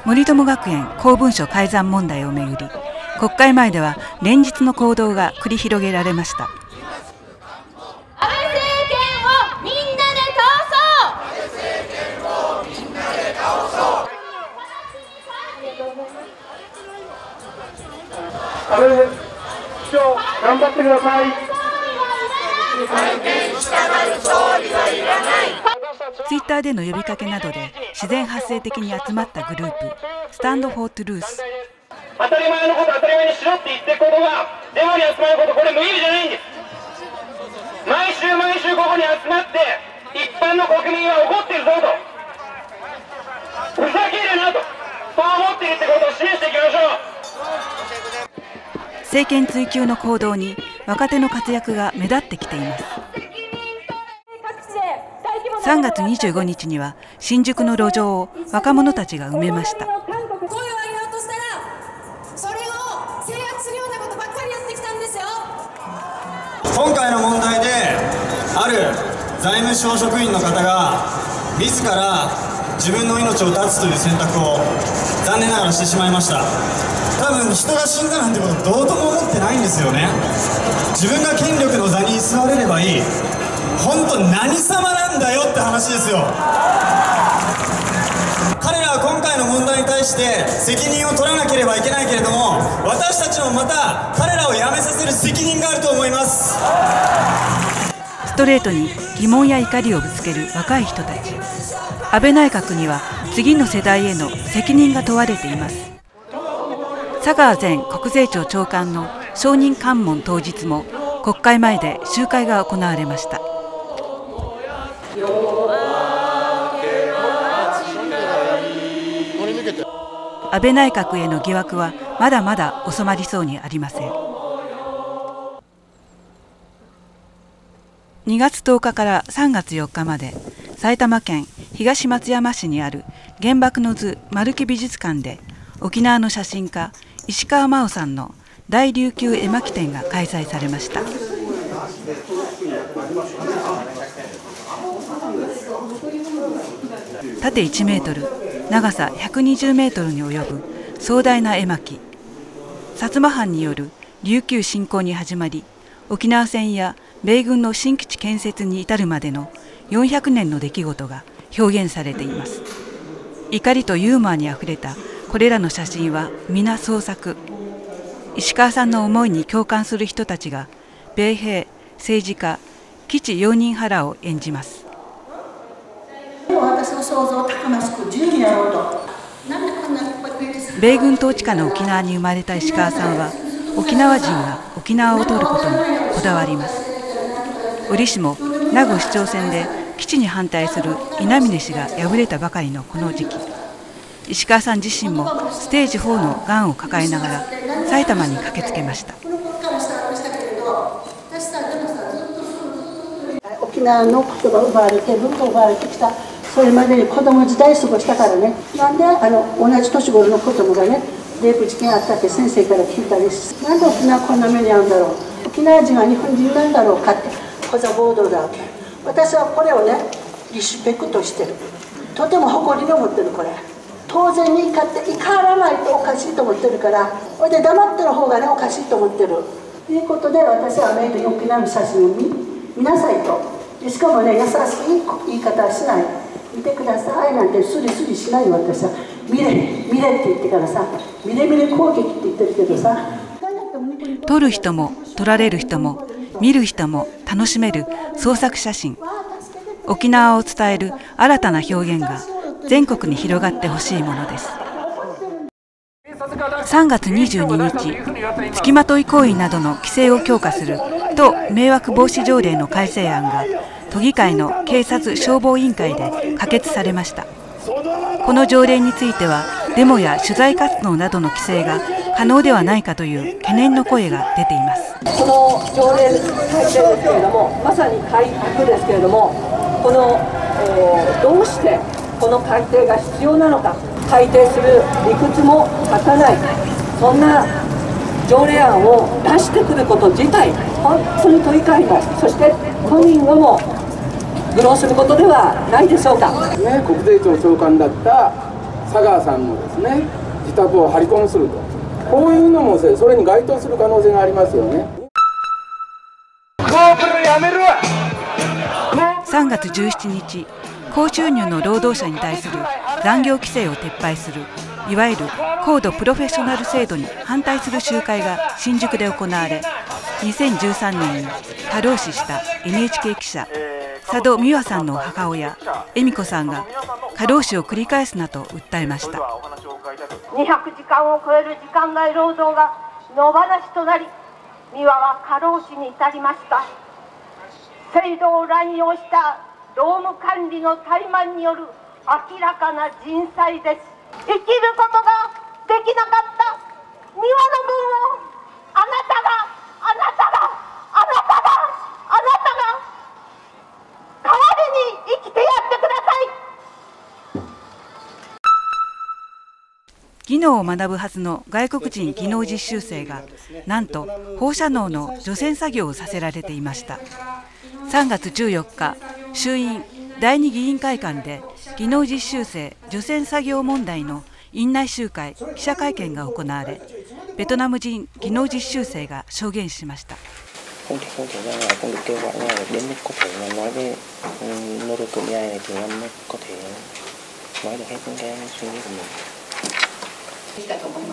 森友学園公文書改ざん問題をめぐり、国会前では連日の行動が繰り広げられました。安倍政権をみんなで倒そう。安倍市長、頑張ってください。ツイッターでの呼びかけなどで自然発生的に集まったグループ、スタンド・フォー・トゥルース。当たり前のこと当たり前にしろって言ってることがデモに集まること、これ無意味じゃないんです。毎週ここに集まって一般の国民は怒ってるぞと、ふざけるなと、そう思っているってことを示していきましょう。政権追及の行動に若手の活躍が目立ってきています。3月25日には新宿の路上を若者たちが埋めました。声を上げようとしたらそれを制圧するようなことばっかりやってきたんですよ。今回の問題である財務省職員の方が自ら自分の命を絶つという選択を残念ながらしてしまいました。多分人が死んだなんてことどうとも思ってないんですよね。自分が権力の座に居座れればいい、本当何様なんだよって話ですよ。彼らは今回の問題に対して責任を取らなければいけないけれども、私たちもまた彼らを辞めさせる責任があると思います。ストレートに疑問や怒りをぶつける若い人たち。安倍内閣には次の世代への責任が問われています。佐川前国税庁長官の証人喚問当日も国会前で集会が行われました。安倍内閣への疑惑はまだまだ収まりそうにありません。2月10日から3月4日まで埼玉県東松山市にある原爆の図丸木美術館で沖縄の写真家石川真生さんの大琉球絵巻展が開催されました。縦1メートル、長さ120メートルに及ぶ壮大な絵巻。薩摩藩による琉球侵攻に始まり、沖縄戦や米軍の新基地建設に至るまでの400年の出来事が表現されています。怒りとユーモアにあふれたこれらの写真は皆創作。石川さんの思いに共感する人たちが米兵、政治家、基地容認原を演じます。私の想像をたくましく自由にやろうと。米軍統治下の沖縄に生まれた石川さんは、沖縄人が沖縄を取ることにこだわります。折しも名護市長選で基地に反対する稲峰氏が敗れたばかりのこの時期、石川さん自身もステージ4のがんを抱えながら埼玉に駆けつけました。沖縄の言葉を奪われて文化を奪われてきた、それまでに子供時代過ごしたからね。なんで同じ年頃の子供がねレイプ事件あったって先生から聞いたりし、なんで沖縄こんな目に遭うんだろう、沖縄人は日本人なんだろうかって、こざ暴動だ。私はこれをねリスペクトしてる、とても誇りに思ってる。これ当然に怒らないとおかしいと思ってるから、それで黙ってる方がねおかしいと思ってるということで、私はメイドに沖縄の写真を見なさいと。しかもね優しい言い方はしない。見てくださいなんてスリスリしない。私は見れって言ってからさ、見れ攻撃って言ってるけどさ、撮る人も撮られる人も見る人も楽しめる創作写真。沖縄を伝える新たな表現が全国に広がってほしいものです。3月22日、付きまとい行為などの規制を強化する都迷惑防止条例の改正案が都議会の警察消防委員会で可決されました。この条例についてはデモや取材活動などの規制が可能ではないかという懸念の声が出ています。この条例改正ですけれども、まさに改革ですけれども、この、どうしてこの改定が必要なのか、改定する理屈も立たない、そんな条例案を出してくること自体、本当に都議会も、そして都民も愚弄することではないでしょうか。国税庁長官だった佐川さんのですね自宅を張り込みすると、こういうのもそれに該当する可能性がありますよね。3月17日、高収入の労働者に対する残業規制を撤廃するいわゆる高度プロフェッショナル制度に反対する集会が新宿で行われ、2013年に過労死した NHK 記者佐戸美和さんの母親恵美子さんが過労死を繰り返すなと訴えました。200時間を超える時間外労働が野放しとなり、美和は過労死に至りました。制度を乱用した労務管理の怠慢による明らかな人災です。生きることができなかった美和の分をあなたが代わりに生きてやってください。技能を学ぶはずの外国人技能実習生がなんと放射能の除染作業をさせられていました。3月14日、衆院第2議員会館で技能実習生除染作業問題の院内集会記者会見が行われ、ベトナム人技能実習生が証言しました。không thể ra ngoài, không được kêu gọi nhau đến mức có thể là nói với nô đô cưỡng này thì em mới có thể nói được hết những cái suy nghĩ của mình. Dịch tật của mình